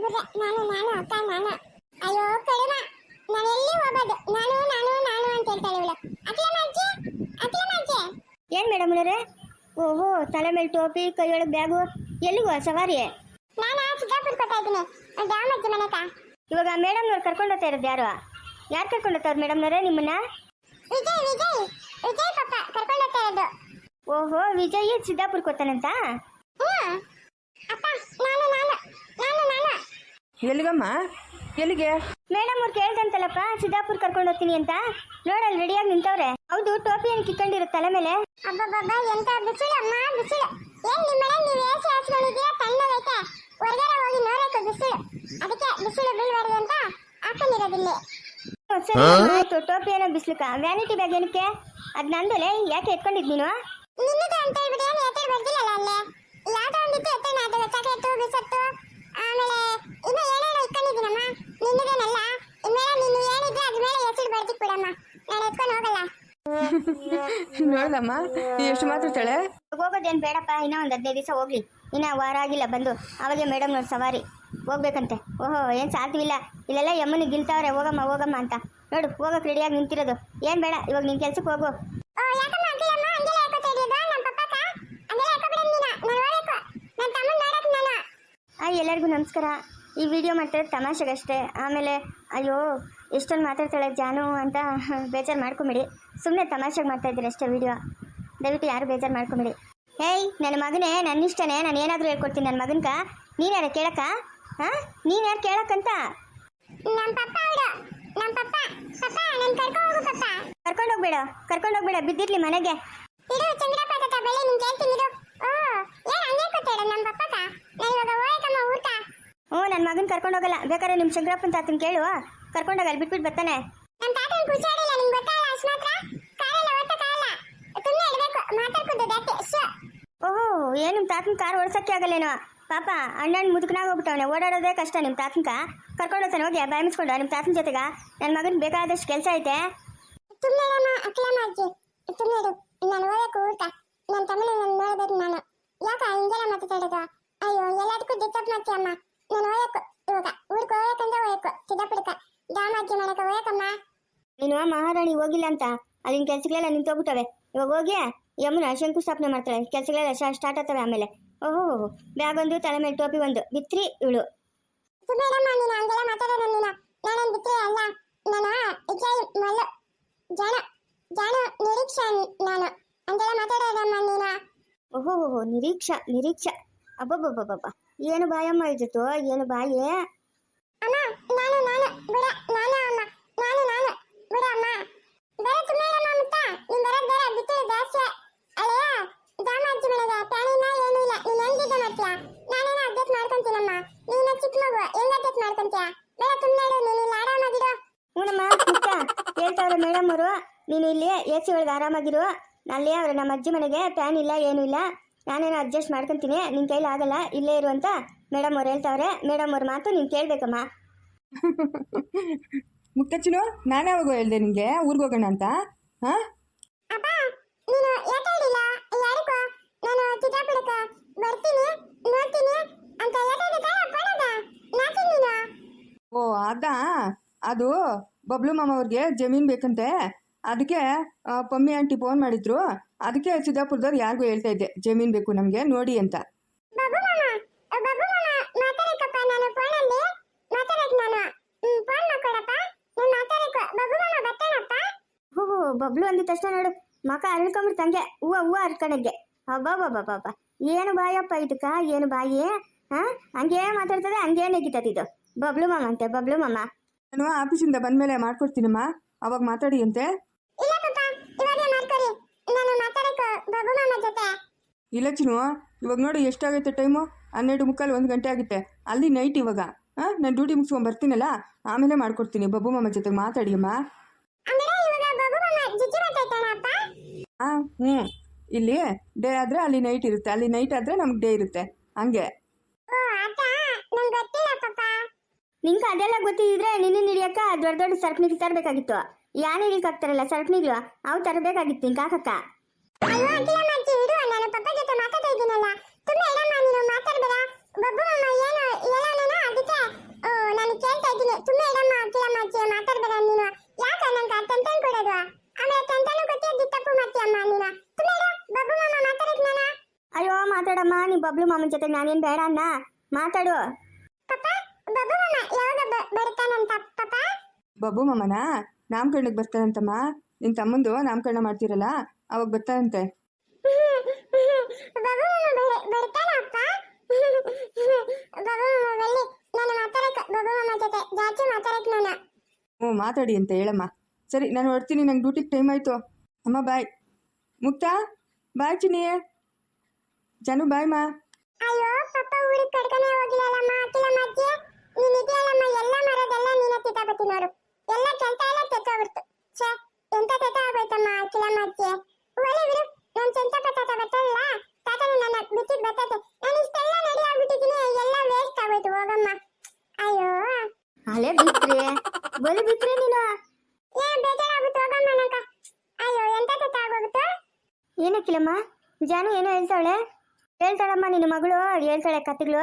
ನಾನು ಅಕ್ಕ ನಾನು. ಅಯ್ಯೋ ಕಡಿಮ, ನಾನು ಎಲ್ಲಿ ಹೋಗೋದು, ನಾನು ಅಂತ ಹೇಳ್ತಾಳೆ ಇವಳು. ಅಖಿಲಮ್ಮ ಅಜ್ಜಿ. ಏನು ಮೇಡಮ್ ಅವರೇ? ಓಹೋ, ತಲೆ ಮೇಲೆ ಟೋಪಿ, ಕೈಯೊಳಗೆ ಬ್ಯಾಗು, ಎಲ್ಲಿಗೋ ಸವಾರಿ? ನಾನು ಸಿದ್ದಾಪುರ ಕೊಡ್ತಾ ಇದ್ದೀನಿ ದಾಮಜ್ಜಿ ಮನೆಕ. ಇವಾಗ ಮೇಡಮ್ನವ್ರು ಕರ್ಕೊಂಡು ಹೋಗ್ತಾ ಇರೋದು ಯಾರು ಕರ್ಕೊಂಡು ಹೋಗ್ತಾವ್ರು ಮೇಡಮ್ನವರೇ ನಿಮ್ಮನ್ನ? ವಿಜಯ್ ಪಪ್ಪ ಕರ್ಕೊಂಡು ಹೋಗ್ತಾ ಇರೋದು. ಓಹೋ, ವಿಜಯ್ ಸಿದ್ದಾಪುರಕ್ಕೆ ಹೋಗ್ತಾನಂತ? ಅಪ್ಪ ನಾನು ಎಲ್ಲಿಗಮ್ಮ? ಎಲ್ಲಿಗೆ? ಮೇಡಮ್ ಅವ್ರು ಕೇಳ್ದಂತಲ್ಲಪ್ಪ, ಸಿದ್ದಾಪುರ ಕರ್ಕೊಂಡು ಹೋಗ್ತೀನಿ ಅಂತ. ನೋಡಲ್ಲಿ ರೆಡಿಯಾಗಿ ನಿಂತವ್ರೆ. ಹೌದು, ಟೋಪಿಯನ್ನು ಕಿಕ್ಕೊಂಡಿರುತ್ತೆ ತಲೆ ಮೇಲೆ. ಅಬ್ಬಬ್ಬಬ್ಬ, ಎಂತ ಬಿಸಿಲು ಅಮ್ಮ ಬಿಸಿಲು. ಏನ್ ನಿಮ್ಮ ಮನೆ ನೀವು ಏಸಿ ಹಾಸ್ಕೊಂಡಿದ್ದೀರಾ? ತಣ್ಣಗೈತೆ. ಹೊರಗಡೆ ಹೋಗಿ ನೋಡಕ್ಕೆ ಬಿಸಿಲು. ಅದಕ್ಕೆ ಬಿಸಿಲು ಬೀಳ್ಬಾರ್ದು ಅಂತ ಹಾಕೊಂಡಿರೋದಿಲ್ಲಿ. ಸರಿ ಆಯ್ತು, ಟೋಪಿ ಏನೋ ಬಿಸ್ಲಕ್ಕ. ವ್ಯಾನಿಟಿ ಬ್ಯಾಗ್ ಏನಕ್ಕೆ? ಅದ್ ನಂದಲೇ, ಯಾಕೆ ಎತ್ಕೊಂಡಿದ್ ನೀನು? ನಿನ್ನದು ಅಂತ ಹೇಳ್ಬಿಟ್ಟು ಏನು ಎತ್ತಲ್ ಬರ್ದಿಲ್ಲಲ್ಲ ಅಲ್ಲೇ. ಯಾವ್ದೋ ಒಂದಿತ್ತು ಎತ್ತನ, ಅದು ಚಾಕ್ಲೇಟು ಬಿಸತ್ತು, ಆಮೇಲೆ ಇನ್ನು ಏನೇನೋ ಇಟ್ಕೊಂಡಿದ್ದೀನಮ್ಮ. ನಿನ್ನದೇನಲ್ಲ. ಇನ್ಮೇಲೆ ನೀನು ಏನಿದ್ರೆ ಅದ್ರ ಮೇಲೆ ಹೆಸರು ಬರ್ದಿಕ್ಬಿಡಮ್ಮ, ನಾನು ಎತ್ಕೊಂಡು ಹೋಗಲ್ಲ. ನೋಡಮ್ಮ, ಎಷ್ಟು ಮಾತಾಡ್ತಾಳೆ. ಹೋಗೋದೇನು ಬೇಡಪ್ಪ, ಇನ್ನೂ ಒಂದು 15 ದಿವಸ ಹೋಗ್ಲಿ. ಇನ್ನು ವಾರ ಆಗಿಲ್ಲ ಬಂದು, ಅವಾಗೆ ಮೇಡಮ್ ನೋಡಿ ಸವಾರಿ ಹೋಗ್ಬೇಕಂತೆ. ಓಹೋ, ಏನು ಸಾಧ್ಯವಿಲ್ಲ, ಇಲ್ಲೆಲ್ಲ ಯಮ್ಮನಿಗೆ ಗಿಲ್ತಾವ್ರೆ ಹೋಗಮ್ಮ ಅಂತ. ನೋಡು, ಹೋಗಕ್ಕೆ ರೆಡಿಯಾಗಿ ನಿಂತಿರೋದು. ಏನು ಬೇಡ, ಇವಾಗ ನಿನ್ನ ಕೆಲ್ಸಕ್ಕೆ ಹೋಗು. ಯಾಕಮ್ಮ ಅಖಿಲಮ್ಮ ಹಂಗೆಲ್ಲ ಯಾಕೋತಾ ಇದ್ದೀರಾ? ನಮ್ಮ ಪಪ್ಪಕ್ಕ ಹಂಗೆಲ್ಲ ಯಾಕೋಬಿಡ ನೀನು. ನಾನು ಹೋಗಬೇಕು, ನನ್ನ ತಮ್ಮನ ನೋಡಕ್ಕೆ ನಾನು. ಎಲ್ಲರಿಗೂ ನಮಸ್ಕಾರ. ಈ ವಿಡಿಯೋ ಮಾಡ್ತಾರೆ ತಮಾಷೆಗಷ್ಟೇ. ಆಮೇಲೆ ಅಯ್ಯೋ ಎಷ್ಟೊಂದು ಮಾತಾಡ್ತಾಳೆ ಜಾನು ಅಂತ ಬೇಜಾರು ಮಾಡ್ಕೊಂಬಿಡಿ. ಸುಮ್ಮನೆ ತಮಾಷೆಗೆ ಮಾಡ್ತಾಯಿದ್ದೀರಿ ಅಷ್ಟೇ ವಿಡಿಯೋ. ದಯವಿಟ್ಟು ಯಾರು ಬೇಜಾರು ಮಾಡ್ಕೊಂಬಿಡಿ. ಹೇಯ್, ನನ್ನ ಮಗನೇ, ನನ್ನ ಇಷ್ಟನೇ, ನಾನು ಏನಾದರೂ ಹೇಳ್ಕೊಡ್ತೀನಿ ನನ್ನ ಮಗನ್ಕ. ನೀನು ಯಾರು ಕೇಳಕ್ಕ? ನೀನು ಯಾರು ಕೇಳಕ್ಕಂತ? ನಮ್ಮ ಪಪ್ಪ ಅವಳು, ನಮ್ಮ ಪಪ್ಪ ನನ್ನ ಕರ್ಕೊಂಡು ಹೋಗ್ಬೇಡ, ಬಿದ್ದಿರ್ಲಿ ಮನೆಗೆ. ಇಡು ಚಂದ್ರಪ್ಪ ತಾತ ಬೆಳೆ ನಿನ್ ಕೇಳ್ತೀನಿ ಇಡು. ಏನು ಹಂಗೆ ಕೂತಾಡ ನಮ್ಮ ಪಪ್ಪಕ? ನಾನು ಇವಾಗ ಹೋಯ್ತಮ್ಮ ಊಟ. ನನ್ನ ಮಗನ ಕರ್ಕೊಂಡು ಹೋಗಲ್ಲ. ಬೇಕಾದ್ರೆ ನಿಮ್ಮ ಶಂಕರಪ್ಪನ ತಾತನ ಕೇಳು, ಕರ್ಕೊಂಡೋಗಲ್ಲ, ಬಿಟ್ಬಿಟ್ಟು ಬರ್ತಾನೆ. ನಮ್ಮ ತಾತನ ಕುಚಾಡಿಲ್ಲ, ನಿಂಗೆ ಗೊತ್ತಾಗಲ್ಲ ಅಷ್ಟು ಮಾತ್ರ. ಕಾರೆಲ್ಲ ಓಡ್ಸಕ್ಕಾಗಲ್ಲ, ಸುಮ್ಮನೆ ಇಡಬೇಕು, ಮಾತಾಡ್ಕೋದು ಅಷ್ಟೇ. ಓಹೋ, ಏನು ನಿಮ್ಮ ತಾತನ ಕಾರ್ ಓಡಿಸೋಕ್ಕೆ ಆಗಲ್ಲೇನೋ? ಪಾಪ ಅಣ್ಣನ ಮುದುಕನಾಗ ಹೋಗ್ಬಿಟ್ಟವನೆ, ಓಡಾಡೋದೇ ಕಷ್ಟ. ನಿಮ್ಮ ತಾತನ್ಕ ಕರ್ಕೊಂಡು ಹೋಗ್ತಾನೆ. ಹೋಗಿ ಬಾಯಿ ಮುಚ್ಕೊಂಡು ನಿಮ್ಮ ತಾತನ ಜೊತೆಗ. ನನ್ನ ಮಗನ ಬೇಕಾದಷ್ಟು ಕೆಲಸ ಐತೆ. ಸುಮ್ಮನೆ ಅಖಿಲಮ್ಮ ಅಜ್ಜಿ, ಸುಮ್ಮನೆ ಇಡು. ನಾನು ಹೋಗಕ್ಕೆ ಊಟ. ನನ್ನ ತಮ್ಮನ ನಾನು ನೋಡ್ಬೇಕು ನಾನು. ಯಾಕ ಹಿಂಗೆಲ್ಲ ಮಾತಾಡೋದು? ಅಯ್ಯೋ, ಎಲ್ಲದಕ್ಕೂ ಡಿಸ್ಟರ್ಬ್ ಮಾಡ್ತೀಯಮ್ಮ. ನಾನು ಹೋಗಕ್ಕೆ ಇವಾಗ ಊರಿಗೆ ಹೋಗಕ್ಕಂದ್ರೆ ಹೋಗಕ್ಕೆ ಸಿದ್ದಾಪುರಕ್ಕ ದಾಮಜ್ಜಿ ಮನೆಗೆ ಹೋಗಕ್ಕಮ್ಮ. ನೀನು ಮಹಾರಾಣಿ ಹೋಗಿಲ್ಲ ಅಂತ ಅಲ್ಲಿನ ಕೆಲ್ಸಗಳೆಲ್ಲ ನಿಂತೋಗ್ಬಿಟ್ಟವೆ. ಇವಾಗ ಹೋಗಿ ಯಮುನ ಶಂಕುಸ್ಥಾಪನೆ ಮಾಡ್ತಾಳೆ. ಕೆಲಸಗಳೆಲ್ಲ ಸ್ಟಾರ್ಟ್ ಆಗ್ತವೆ ಆಮೇಲೆ. ಓಹೋ, ಬ್ಯಾಗ್ ಒಂದು, ತಲೆ ಮೇಲೆ ಟೋಪಿ ಒಂದು, ಬಿತ್ರಿ ಇವಳು. ಸುಮ್ಮನೆ ಇಡಮ್ಮ, ನೀನು ಹಂಗೆಲ್ಲ ಮಾತಾಡೋದು ನೀನು. ನಾನೇನು ಬಿತ್ತರಿ ಅಲ್ಲ. ನಾನು ವಿಜಯ್ ಮಲ್ಲು ಜಾನು ನಿರೀಕ್ಷಾ. ನಾನು ಹಂಗೆಲ್ಲ ಮಾತಾಡೋದಮ್ಮ ನೀನು. ಓಹೋ, ನಿರೀಕ್ಷಾ. ಅಬ್ಬಬ್ಬಬ್ಬಬ್ಬ, ಏನು ಬಾಯಮ್ಮ ಇದ್ದಿತ್ತು, ಏನು ಬಾಯಿ. ಅಮ್ಮ ನಾನು ಬಿಡ, ನಾನು ಅಮ್ಮ ನಾನು ಬಿಡ ಅಮ್ಮ. ಬೇರೆ ಸುಮ್ಮನೆ ಇಡಮ್ಮ ಮುತ್ತ. ನೀನು ಬರೋದು ಬೇರೆ, ಬಿತ್ತರಿ ಜಾಸ್ತಿ. ಅಲ್ಲೇ ದಾಮಜ್ಜಿ ಮನೆಗೆ ಪ್ಯಾನಿನ ಏನೂ ಇಲ್ಲ. ನೀನು ಹೆಂಗಿದ್ದ ಮಾಡ್ತೀಯ? ನಾನೇನೋ ಅಡ್ಜಸ್ಟ್ ಮಾಡ್ಕೊಂತೀನಮ್ಮ. ನೀನು ಚಿಕ್ಕ ಮಗು, ಹೆಂಗ್ ಅಡ್ಜಸ್ಟ್ ಮಾಡ್ಕೊಂತೀಯ? ಬೇರೆ ಸುಮ್ಮನೆ ಇಡು, ನೀನು ಇಲ್ಲಿ ಆರಾಮಾಗಿರು. ಹ್ಞೂನಮ್ಮ, ಮುತ್ತ ಹೇಳ್ತಾವ್ರೆ ಮೇಡಮ್ ಅವರು, ನೀನು ಇಲ್ಲಿ AC ಒಳಗೆ ಆರಾಮಾಗಿರು. ಅಲ್ಲಿ ಅವ್ರೆ ನಮ್ಮ ಅಜ್ಜಿ ಮನೆಗೆ ಫ್ಯಾನ್ ಇಲ್ಲ, ಏನೂ ಇಲ್ಲ, ನಾನೇನೋ ಅಡ್ಜಸ್ಟ್ ಮಾಡ್ಕೊತೀನಿ, ನಿನ್ನ ಕೈಲಿ ಆಗಲ್ಲ, ಇಲ್ಲೇ ಇರು ಅಂತ ಮೇಡಮ್ ಅವ್ರು ಹೇಳ್ತಾವ್ರೆ. ಮೇಡಮ್ ಅವ್ರ ಮಾತು ನೀನು ಕೇಳಬೇಕಮ್ಮ. ಮುಕ್ತಚ್ಚಿನು, ನಾನು ಯಾವಾಗ ಹೇಳ್ದೆ ನಿಮಗೆ ಊರಿಗೆ ಹೋಗೋಣ ಅಂತ? ಅಪ್ಪ ನೀನು ಯಾಕೆ ಹೇಳಿಲ್ಲ? ಯಾರಿಗೋ ನಾನು ಸಿದ್ದಾಪುರಕ್ಕೆ ಬರ್ತೀನಿ ನೋಡ್ತೀನಿ ಅಂತ ನಾಚಿನ್ ನೀನು. ಓ ಅದು ಬಬ್ಲು ಮಾಮ ಅವ್ರಿಗೆ ಜಮೀನು ಬೇಕಂತೆ. ಅದಕ್ಕೆ ಪಮ್ಮಿ ಆಂಟಿ ಫೋನ್ ಮಾಡಿದ್ರು. ಅದಕ್ಕೆ ಸಿದ್ದಾಪುರದವ್ರು ಯಾರಿಗೂ ಹೇಳ್ತಾ ಇದ್ದೆ, ಜಮೀನು ಬೇಕು ನಮಗೆ ನೋಡಿ ಅಂತ. ಬಾಬು ಮಾಮ ಮಾತಾಡಕ್ಕಪ್ಪ, ನಾನು ಫೋನಲ್ಲಿ ಮಾತಾಡಕ್ಕೆ ನಾನು ಫೋನ್ ಮಾಡ್ಕೊಡಪ್ಪ, ನಾನು ಮಾತಾಡಕ್ಕೆ. ಬಾಬು ಮಾಮ ಬರ್ತಾನಪ್ಪ. ಓಹೋ, ಬಬ್ಲು ಅಂದಿದ ತಕ್ಷಣ ನೋಡು ಮಕ ಅಳ್ಕೊಂಬಿಡ್ತಂಗೆ, ಹೂವು ಅರ್ಕಣಗ್ಗೆ. ಅಬ್ಬಬ್ಬಬ್ಬಬ್ಬ, ಏನು ಬಾಯಪ್ಪ ಇದಕ್ಕ, ಏನು ಬಾಯಿ. ಹಂಗೇ ಮಾತಾಡ್ತದೆ, ಹಂಗೇ ನೆಗಿತದೆ ಇದು. ಬಬ್ಲು ಮಾಮ ಅಂತೆ, ಬಬ್ಲು ಮಾಮ. ನಾನು ಆಫೀಸಿಂದ ಬಂದಮೇಲೆ ಮಾಡ್ಕೊಡ್ತೀನಮ್ಮ, ಅವಾಗ ಮಾತಾಡಿ ಅಂತೆ. ಇಲ್ಲ ಪಪ್ಪ, ಇವಾಗೇ ಮಾಡ್ಕೊಡಿ, ನಾನು ಮಾತಾಡಕ್ಕೆ ಬಾಬು ಮಾಮ ಜೊತೆ. ಇಲ್ಲ ಚಿನ್ನು, ಇವಾಗ ನೋಡಿ ಎಷ್ಟಾಗೈತೆ ಟೈಮು, 12:45 1 ಗಂಟೆ ಆಗುತ್ತೆ. ಅಲ್ಲಿ ನೈಟ್ ಇವಾಗ. ನಾನು ಡ್ಯೂಟಿ ಮುಗಿಸ್ಕೊಂಡು ಬರ್ತೀನಲ್ಲ, ಆಮೇಲೆ ಮಾಡ್ಕೊಡ್ತೀನಿ. ಬಬ್ಬು ಮಾಮ ಜೊತೆ ಮಾತಾಡಿ ಅಮ್ಮ. ಹ್ಞೂ, ಇಲ್ಲಿ ಡೇ ಆದರೆ ಅಲ್ಲಿ ನೈಟ್ ಇರುತ್ತೆ, ಅಲ್ಲಿ ನೈಟ್ ಆದರೆ ನಮ್ಗೆ ಡೇ ಇರುತ್ತೆ, ಹಂಗೆ. ನಿಂಗೆ ಅದೆಲ್ಲ ಗೊತ್ತಿದ್ರೆ ನಿನ್ನ ಹಿಡಿಯಕ್ಕ ದೊಡ್ಡ ದೊಡ್ಡ ಸರಪಣಿಗಳು ತರಬೇಕಾಗಿತ್ತು. ಯಾರು ಹಿಡಿಯಕ್ಕೆ ಆಗ್ತಾರಲ್ಲ ಸರಪಣಿಗಳು, ಅವು ತರಬೇಕಾಗಿತ್ತು ನಿಂಗೆ ಕಾಕಕ್ಕ. ನಾನು ಪಪ್ಪ ಜೊತೆ ಮಾತಾಡ್ತಾ ಇದ್ದೀನಲ್ಲ, ತುಂಬಾ ಇಡಮ್ಮ ನೀನು ಮಾತಾಡ್ಬೇಡ. ಬಬ್ಬು ಮಾಮ ಏನು ಹೇಳೋಣ ಅದಕ್ಕೆ ಬಬ್ಲು ಮಾಮನ ಜೊತೆಗೆ ನಾನೇನು ಬೇಡ ಅನ್ನ ಮಾತಾಡು. ಪಪ್ಪ ಬಬ್ಬು ಮಾಮ ಯಾವಾಗ ಬರ್ತಾನಂತ ಪಪ್ಪ? ಬಬ್ಬು ಮಾಮನ ನಾಮಕರಣಕ್ಕೆ ಬರ್ತಾನಂತಮ್ಮ. ನಿನ್ನ ತಮ್ಮಂದು ನಾಮಕರಣ ಮಾಡ್ತೀರಲ್ಲ ಅವಾಗ ಬರ್ತಾನಂತೆ. ಬಬ್ಬು ಮಾಮ ಬರ್ತಾನಪ್ಪ? ಬಬ್ಬು ಮಾಮ ಬಲ್ಲಿ ನಾನು ಮಾತಾಡಕ್ಕೆ ಬಬ್ಬು ಮಾಮ ಜೊತೆ ಜಾಸ್ತಿ ಮಾತಾಡಕ್ಕೆ ನಾನು. ಹ್ಞೂ ಮಾತಾಡಿ ಅಂತ ಹೇಳಮ್ಮ. ಸರಿ ನಾನು ಹೊಡ್ತೀನಿ, ನಂಗೆ ಡ್ಯೂಟಿಗೆ ಟೈಮ್ ಆಯಿತು. ಅಮ್ಮ ಬಾಯ್. ಮುಕ್ತಾ ಬಾಯ್. ಚಿನ್ನಿ ಜಾನು ಬಾಯ್ ಮಾ. ಅಯ್ಯೋ ಪಪ್ಪ ಊರಿಗೆ ಕಡ್ಕನೆ ಹೋಗಿಲ್ಲಲ್ಲಮ್ಮ ಅಕ್ಕಿಲಮ್ಮ ಅಜ್ಜಿ. ನೀನ್ ಇದೆಯಲ್ಲಮ್ಮ ಎಲ್ಲ ಮರದೆಲ್ಲ ನೀನೇ ಕಿತ್ತಾಬತ್ತಿ ನೋಡು. ಎಲ್ಲ ಕೆಲ್ಸ ಎಲ್ಲ ತೆತ್ತೋಗ್ಬಿಡ್ತು. ಛೇ ಎಂತ ತೆತ್ತ ಆಗೋಯ್ತಮ್ಮ ಅಕ್ಕಿಲಮ್ಮ ಅಜ್ಜಿ. ಒಳ್ಳೆ ಬಿಡು, ನಾನು ಚೆಂತ ತಾತ ಬರ್ತಲ್ಲ ತಾತನ ನನ್ನ ಬಿಟ್ಟಿದ್ದು ಬರ್ತೈತೆ. ನಾನು ಇಷ್ಟೆಲ್ಲ ರೆಡಿ ಆಗ್ಬಿಟ್ಟಿದ್ದೀನಿ, ಎಲ್ಲ ವೇಸ್ಟ್ ಆಗೋಯ್ತು ಹೋಗಮ್ಮ. ಅಯ್ಯೋ ಅಲೆ ಬಿತ್ರಿ ಬಲಿ ಬಿತ್ರಿ ನೀನು. ಏನ್ ಬೇಜಾರಾಗ್ಬಿಟ್ಟು ಹೋಗಮ್ಮ ನಂಗ. ಅಯ್ಯೋ ಎಂತ ತೆತ್ತ ಆಗೋಗ್ಬಿಟ್ಟು. ಏನಕ್ಕಿಲ್ಲಮ್ಮ ಜಾನು ಏನೋ ಹೇಳ್ತಾಳಮ್ಮ ನಿನ್ನ ಮಗಳು ಹೇಳ್ತಾಳೆ ಕತೆಗಳು.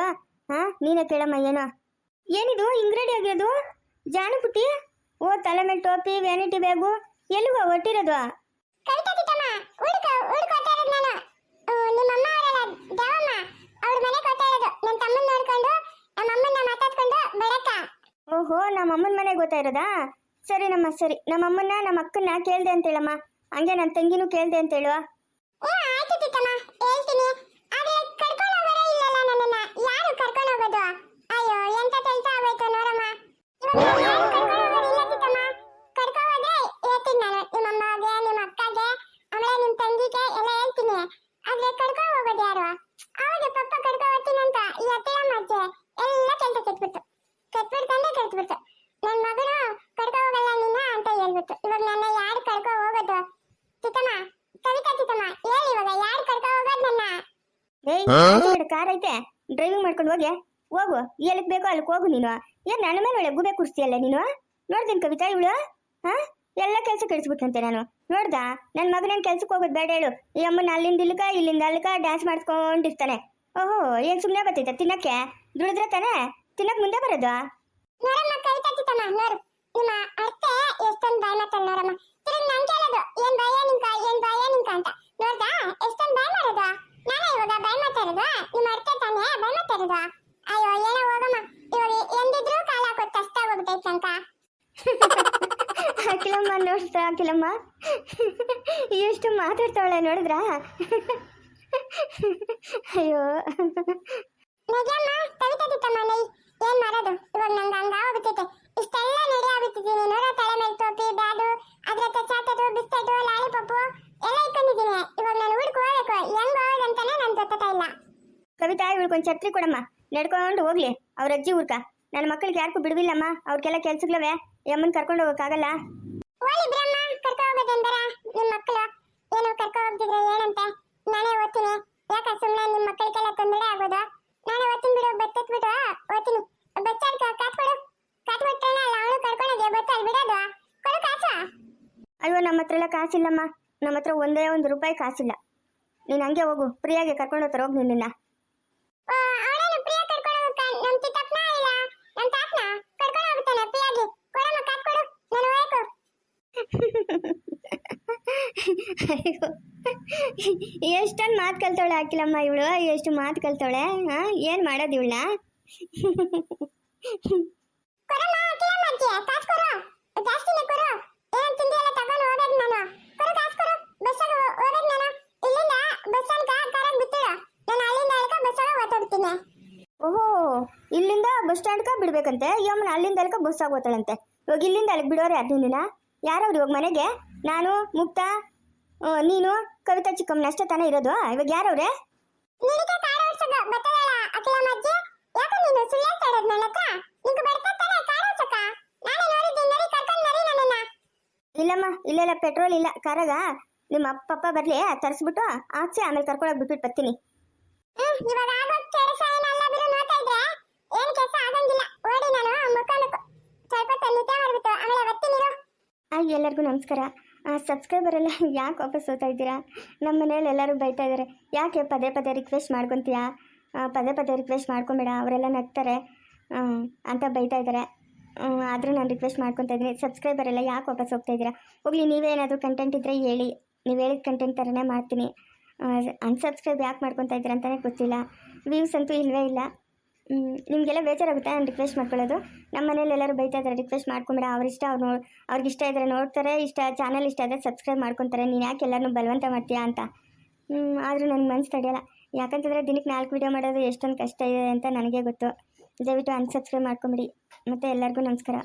ನೀನೇ ಕೇಳಮ್ಮ ಏನೋ. ಏನಿದು ಇಂಗ್ರೇಡಿ ಆಗಿರೋದು ಜಾನು ಪುಟ್ಟಿ? ಓ ತಲೆ ಮೇಲೆ ಟೋಪಿ ವ್ಯಾನಿಟಿ ಬ್ಯಾಗು ಎಲ್ಲಿಗೋ ಒಟ್ಟಿರೋದು? ಕವಿತಾ ತಿತ್ತಮ್ಮ ಹುಡ್ಕೋತಾ ಇರೋದು ನಾನು. ನಿಮ್ಮಮ್ಮ ಅವರಲ್ಲ ದೇವಮ್ಮ ಅವ್ರ ಮನೆಗೆ ಹೋಗ್ತಾ ಇರೋದು. ನನ್ನ ತಮ್ಮನ್ನ ನೋಡ್ಕೊಂಡು ನಮ್ಮಮ್ಮನ್ನ ಮಾತಾಡ್ಕೊಂಡು ಬರಕ್ಕ. ಓಹೋ ನಮ್ಮ ಅಮ್ಮನ ಮನೆಗೆ ಗೊತ್ತಾ ಇರೋದಾ? ಸರಿನಮ್ಮ ಸರಿ. ನಮ್ಮ ಅಮ್ಮನ್ನ ನಮ್ಮ ಅಕ್ಕನ್ನ ಕೇಳ್ದೆ ಅಂತ ಹೇಳಮ್ಮ. ಹಂಗೆ ನನ್ನ ತಂಗಿನೂ ಕೇಳ್ದೆ ಅಂತ ಹೇಳುವ. ಆಯ್ತು ತಿತ್ತಮ್ಮ ಹೇಳ್ತೀನಿ. ಆದ್ರೆ ಕರ್ಕೊಂಡು ಹೋಗೋರೇ ಇಲ್ಲಲ್ಲ ನನ್ನನ್ನ. ಯಾರು ಕರ್ಕೊಂಡು ಹೋಗೋದು? ಅಯ್ಯೋ ಎಂತ ಕೆಲಸ ಆಗೋಯ್ತು ನೋಡಮ್ಮ. ಇವಾಗ ಯಾರು ಕರ್ಕೊಂಡು ಹೋಗೋರಿಲ್ಲ ತಿತ್ತಮ್ಮ. ಕರ್ಕೊಂಡು ಹೋದ್ರೆ ಹೇಳ್ತೀನಿ ನಾನು ನಿಮ್ಮಮ್ಮಗೆ ನಿಮ್ಮ ಅಕ್ಕಗೆ ಆಮೇಲೆ ನಿಮ್ಮ ತಂಗಿಗೆ ಎಲ್ಲ ಹೇಳ್ತೀನಿ. ಆದ್ರೆ ಕರ್ಕೊಂಡು ಹೋಗೋದು ಯಾರು? ಅವಾಗ ಪಪ್ಪ ಕರ್ಕೊಂಡು ಹೋಗ್ತೀನಿ ಅಂತ ಈ ಅತ್ತಿಯಮ್ಮ ಅಜ್ಜಿ ಎಲ್ಲ ಕೆಲಸ ಕೆಟ್ಬಿಡ್ತು. ನನ್ನ ಮಗಳು ಕರ್ಕೊಂಡು ಹೋಗಲ್ಲ ನಿನ್ನ ಅಂತ ಹೇಳ್ಬಿಟ್ಟು ಇವಾಗ ನನ್ನ ಯಾರು ಕರ್ಕೊಂಡು ಹೋಗೋದು? ತಿತ್ತಮ್ಮ ಕವಿತಾ ತಿತ್ತಮ್ಮ ಹೇಳಿ ಇವಾಗ ಯಾರು ಕರ್ಕೊಂಡು ಹೋಗೋದು ನನ್ನ? ಏಯ್ ಕಾರ್ ಐತೆ ಡ್ರೈವಿಂಗ್ ಮಾಡ್ಕೊಂಡು ಹೋಗು. ಎಲ್ಲಿಗೆ ಬೇಕೋ ಅಲ್ಲಿಗೆ ಹೋಗು ನೀನು. ಏನ್ ನನ್ನ ಮೇಲೆ ಒಳ್ಳೆ ಗುಬೆ ಕುರ್ಸ್ತೀಯಲ್ಲ ನೀನು? ನೋಡ್ತೀನಿ ಕವಿತಾ ಇವಳು ಎಲ್ಲ ಕೆಲಸ ಕೆಡಿಸ್ಬಿಟ್ಟಂತೆ ನಾನು ನೋಡ್ದಾ. ನನ್ನ ಮಗನೇನು ಕೆಲ್ಸಕ್ಕೆ ಹೋಗೋದು ಬೇಡ ಹೇಳು. ಈ ಅಮ್ಮನ ಅಲ್ಲಿಂದ ಇಲ್ಲಿಂದ ಅಲ್ಕ ಡ್ಯಾನ್ಸ್ ಮಾಡಿಸ್ಕೊಂಡಿರ್ತಾನೆ. ಓಹೋ ಏನ್ ಸುಮ್ಮನೆ ಬರ್ತೈತೆ ತಿನ್ನಕ್ಕೆ? ದುಡಿದ್ರೆ ತಾನೆ ತಿನ್ನಕ್ ಮುಂದೆ ಬರೋದು. ನೋಡಮ್ಮ ಕವಿತಾ ತಿತ್ತಮ್ಮ ನೋಡು ನಿಮ್ಮ ಅತ್ತೆ ಎಷ್ಟೊಂದು ಬಾಯ್ ಮಾತಾಡ್ ನೋಡಮ್ಮ. ತಿರುಗಿ ನನ್ ಕೇಳೋದು ಏನ್ ಬಾಯ ನಿಂಕ ಅಂತ. ನೋಡ್ದಾ ಎಷ್ಟೊಂದು ಬಾಯ್ ಮಾಡೋದು? ನಾನೇ ಇವಾಗ ಬಾಯ್ ಮಾತಾಡೋದು? ನಿಮ್ಮ ಅತ್ತೆ ತಾನೇ ಬಾಯ್ ಮಾತಾಡೋದು? ಅಯ್ಯೋ ಏನೋ ಹೋಗಮ್ಮ. ಇವಾಗ ಎಂದಿದ್ರು ಕಾಲ ಹಾಕೋದು ಕಷ್ಟ ಆಗೋಗ್ಬಿಟ್ಟೈತೆ ಅಂಕ. ಅಖಿಲಮ್ಮ ನೋಡ್ತಾ ಅಖಿಲಮ್ಮ ಎಷ್ಟು ಮಾತಾಡ್ತಾವಳೆ ನೋಡಿದ್ರಾ? ಅಯ್ಯೋ ನಿಜಮ್ಮ ಕವಿತಾ ತಿತ್ತಮ್ಮ ಏನ್ ಮಾಡೋದು? ಇವಾಗ ನಂಗೆ ಹಂಗಾಗೋಗ್ಬಿಟ್ಟೈತೆ. ಇಷ್ಟೆಲ್ಲ ರೆಡಿ ಆಗ್ಬಿಟ್ಟಿದ್ದೀನಿ ನೋಡೋ. ತಲೆ ಮೇಲೆ ಟೋಪಿ ಬ್ಯಾಗು ಅದ್ರ ಚಾಟದು ಬಿಸ್ಕೆಟು ಲಾಲಿಪಾಪು ಎಲ್ಲ ಇಟ್ಕೊಂಡಿದ್ದೀನಿ. ಇವಾಗ ನಾನು ಊರಿಗೆ ಹೋಗ್ಬೇಕು. ಹೆಂಗ್ ಹೋಗೋದಂತಾನೆ ನನ್ ಗೊತ್ತಾಗ್ತಾ ಇಲ್ಲ. ಕವಿತಾ ಇವಳಿಗೊಂದು ಛತ್ರಿ ಕೊಡಮ್ಮ, ನಡ್ಕೊಂಡು ಹೋಗ್ಲಿ ಅವ್ರ ಅಜ್ಜಿ ಊರ್ಕ. ನನ್ನ ಮಕ್ಕಳಿಗೆ ಯಾರಿಗೂ ಬಿಡುವಿಲ್ಲಮ್ಮ, ಅವ್ರಿಗೆಲ್ಲ ಕೆಲ್ಸಗಳವೆ. ಅಮ್ಮನ್ ಕರ್ಕೊಂಡು ಹೋಗೋಕ್ಕಾಗಲ್ಲ. ಓಲಿ ಬ್ರಹ್ಮ ಕರ್ಕೊ ಹೋಗೋದಂದರ ನಿಮ್ಮ ಮಕ್ಕಳು ಏನು ಕರ್ಕೊ ಹೋಗ್ತಿದ್ರೆ ಏನಂತೆ? ನಾನೇ ಓದ್ತೀನಿ. ಯಾಕ ಸುಮ್ಮನೆ ನಿಮ್ಮ ಮಕ್ಕಳಿಗೆಲ್ಲ ತೊಂದರೆ ಆಗೋದು? ನಾನೇ ಓದ್ತೀನಿ ಬಿಡು. ಬತ್ತತ್ಬಿಟ್ಟು ಓದ್ತೀನಿ. ಬಚ್ಚಾಡ್ಕ ಕಾತ್ಬಿಟ್ಟಾನ ಅಲ್ಲ ಅವನು ಕರ್ಕೊಂಡೋಗಿ ಬಚ್ಚಲ್ ಬಿಡೋದು. ಕೊಡು ಕಾಸು. ಅಯ್ಯೋ ನಮ್ಮ ಹತ್ರ ಎಲ್ಲ ಕಾಸಿಲ್ಲಮ್ಮ. ನಮ್ಮ ಹತ್ರ ಒಂದೇ ಒಂದು ರೂಪಾಯಿ ಕಾಸಿಲ್ಲ. ನೀನು ಹಂಗೆ ಹೋಗು, ಫ್ರೀಯಾಗಿ ಕರ್ಕೊಂಡು ಹೋಗ್ತಾರೆ. ಹೋಗಿ ನಿನ್ನ ಅವಳೇನು ಪ್ರಿಯ ಕರ್ಕೊಂಡು ಹೋಗಕ್ಕ? ನಮ್ಮ ಚಿಕ್ಕಪ್ಪನ ಇಲ್ಲ ನಮ್ಮ ತಾತನ ಕರ್ಕೊಂಡು ಹೋಗ್ತಾನೆ ಪ್ರಿಯಾಗಿ. ಕೊಡಮ್ಮ ಕಾಸು ಕೊಡು, ನಾನು ಹೋಗಬೇಕು. ಎಷ್ಟೊಂದು ಮಾತು ಕಲ್ತವಳೆ ಹಾಕಿಲ್ಲಮ್ಮ ಇವಳು. ಎಷ್ಟು ಮಾತು ಕಲ್ತವಳೆ. ಏನು ಮಾಡೋದು ಇವಳನ್ನ? ಕೊಡಮ್ಮ ಅಕ್ಕಿಲಮ್ಮ ಅಜ್ಜಿ ಕಾಸು ಕೊಡು. ಜಾಸ್ತಿನೇ ಕೊಡು. ಏನು ತಿಂಡಿ ಎಲ್ಲ ತಗೊಂಡು ಹೋಗೋದು ನಾನು. ಕೊಡು ಕಾಸು ಕೊಡು. ಬಸ್ಸಾಗ ಹೋಗೋದು ನಾನು. ಇಲ್ಲಿಂದ ಬಸ್ ಅನ್ಕ ಕಾರಾಗ ಬಿಟ್ಟಿಡು. ನಾನು ಅಲ್ಲಿಂದ ಅಲ್ಕ ಬಸ್ಸಾಗ ಓದ್ಬಿಡ್ತೀನಿ. ಓಹೋ ಇಲ್ಲಿಂದ ಬಸ್ ಸ್ಟ್ಯಾಂಡ್ಕ ಬಿಡ್ಬೇಕಂತೆ. ಯಮ್ಮನ ಅಲ್ಲಿಂದ ಅಲ್ಕ ಬಸ್ ಆಗೋತಾಳಂತೆ. ಇವಾಗ ಇಲ್ಲಿಂದ ಅಲ್ಲಿಗೆ ಬಿಡೋರು ಯಾರು? ನೀನು ಯಾರವ್ರು ಇವಾಗ ಮನೆಗೆ? ನಾನು ಮುಕ್ತ ನೀನು ಕವಿತಾ ಚಿಕ್ಕಮ್ಮನ ಅಷ್ಟೇ ತಾನೇ ಇರೋದು. ಇವಾಗ ಯಾರವ್ರೆ? ನಿನಗೆ ಕಾರ್ ಓಡ್ಸೋದು ಬರ್ತದಲ್ಲ ಅಕ್ಕಿಲಮ್ಮ ಅಜ್ಜಿ. ಯಾಕೆ ನೀನು ಸುಳ್ಳು ಹೇಳ್ತಾ ಇರೋದು ನನ್ನ ಹತ್ರ? ನಿಂಗೆ ಬರ್ತಾನೆ ಕಾರ್ ಓಡ್ಸಕ್ಕ? ನಾನೇ ನೋಡಿದ್ದೀನಿ. ನಡಿ ಕರ್ಕೊಂಡು ನಡಿ ನನ್ನನ್ನ. ಇಲ್ಲಮ್ಮ ಇಲ್ಲೆಲ್ಲ ಪೆಟ್ರೋಲ್ ಇಲ್ಲ ಕಾರಾಗ. ನಿಮ್ಮ ಪಪ್ಪ ಬರ್ಲಿ ತರಿಸ್ಬಿಟ್ಟು ಹಾಕ್ಸಿ ಆಮೇಲೆ ಕರ್ಕೊಳಕ್ ಬಿಟ್ಬಿಟ್ಟು ಬರ್ತೀನಿ. ಇವಾಗ ಆಗೋ ಕೆಲಸ ಏನಲ್ಲ ಬಿಡು. ನೋಡ್ತಾ ಇದ್ರೆ ಏನು ಕೆಲಸ ಆಗಂಗಿಲ್ಲ. ಓಡಿ ನಾನು ಮುಖಾನಕ್ಕೆ ಸ್ವಲ್ಪ ನಿದ್ದೆ ಮಾಡ್ಬಿಟ್ಟು ಆಮೇಲೆ ಬರ್ತೀನಿ. ಎಲ್ಲರಿಗೂ ನಮಸ್ಕಾರ. ಸಬ್ಸ್ಕ್ರೈಬರ್ ಎಲ್ಲ ಯಾಕೆ ವಾಪಸ್ ಹೋಗ್ತಾ ಇದ್ದೀರಾ? ನಮ್ಮ ಮನೇಲಿ ಎಲ್ಲರೂ ಬೈತಾ ಇದ್ದಾರೆ. ಯಾಕೆ ಪದೇ ರಿಕ್ವೆಸ್ಟ್ ಮಾಡ್ಕೊತೀಯಾ? ಪದೇ ರಿಕ್ವೆಸ್ಟ್ ಮಾಡ್ಕೊಬೇಡ, ಅವರೆಲ್ಲ ನಗ್ತಾರೆ ಅಂತ ಬೈತಾ ಇದ್ದಾರೆ. ಆದರೂ ನಾನು ರಿಕ್ವೆಸ್ಟ್ ಮಾಡ್ಕೊತಾ ಇದ್ದೀನಿ. ಸಬ್ಸ್ಕ್ರೈಬರ್ ಎಲ್ಲ ಯಾಕೆ ವಾಪಸ್ ಹೋಗ್ತಾ ಇದ್ದೀರಾ? ಹೋಗ್ಲಿ, ನೀವೇ ಏನಾದರೂ ಕಂಟೆಂಟ್ ಇದ್ದರೆ ಹೇಳಿ. ನೀವು ಹೇಳಿದ ಕಂಟೆಂಟ್ ಥರನೇ ಮಾಡ್ತೀನಿ. ಅನ್ಸಬ್ಸ್ಕ್ರೈಬ್ ಯಾಕೆ ಮಾಡ್ಕೊತಾ ಇದ್ದೀರಾ ಅಂತಲೇ ಗೊತ್ತಿಲ್ಲ. ವ್ಯೂಸ್ ಅಂತೂ ಇಲ್ಲವೇ ಇಲ್ಲ. ನಿಮಗೆಲ್ಲ ಬೇಜಾರಾಗುತ್ತೆ ನಾನು ರಿಕ್ವೆಸ್ಟ್ ಮಾಡ್ಕೊಳ್ಳೋದು. ನಮ್ಮ ಮನೇಲಿ ಎಲ್ಲರೂ ಬೈತಾ ಇದ್ದಾರೆ, ರಿಕ್ವೆಸ್ಟ್ ಮಾಡ್ಕೊಂಬೇಡ, ಅವ್ರಿಷ್ಟ ಅವ್ರಿಗೆ ಇಷ್ಟ ಇದ್ದರೆ ನೋಡ್ತಾರೆ, ಚಾನಲ್ ಇಷ್ಟ ಆದರೆ ಸಬ್ಸ್ಕ್ರೈಬ್ ಮಾಡ್ಕೊತಾರೆ, ನೀನು ಯಾಕೆ ಎಲ್ಲರನ್ನೂ ಬಲವಂತ ಮಾಡ್ತೀಯಾ ಅಂತ. ಆದರೂ ನನ್ನ ಮನಸ್ಸು ತಡೆಯಲ್ಲ. ಯಾಕಂತಂದರೆ ದಿನಕ್ಕೆ 4 ವೀಡಿಯೋ ಮಾಡೋದು ಎಷ್ಟೊಂದು ಕಷ್ಟ ಇದೆ ಅಂತ ನನಗೆ ಗೊತ್ತು. ದಯವಿಟ್ಟು ಅನ್ಸಬ್ಸ್ಕ್ರೈಬ್ ಮಾಡ್ಕೊಂಬಿಡಿ. ಮತ್ತು ಎಲ್ಲರಿಗೂ ನಮಸ್ಕಾರ.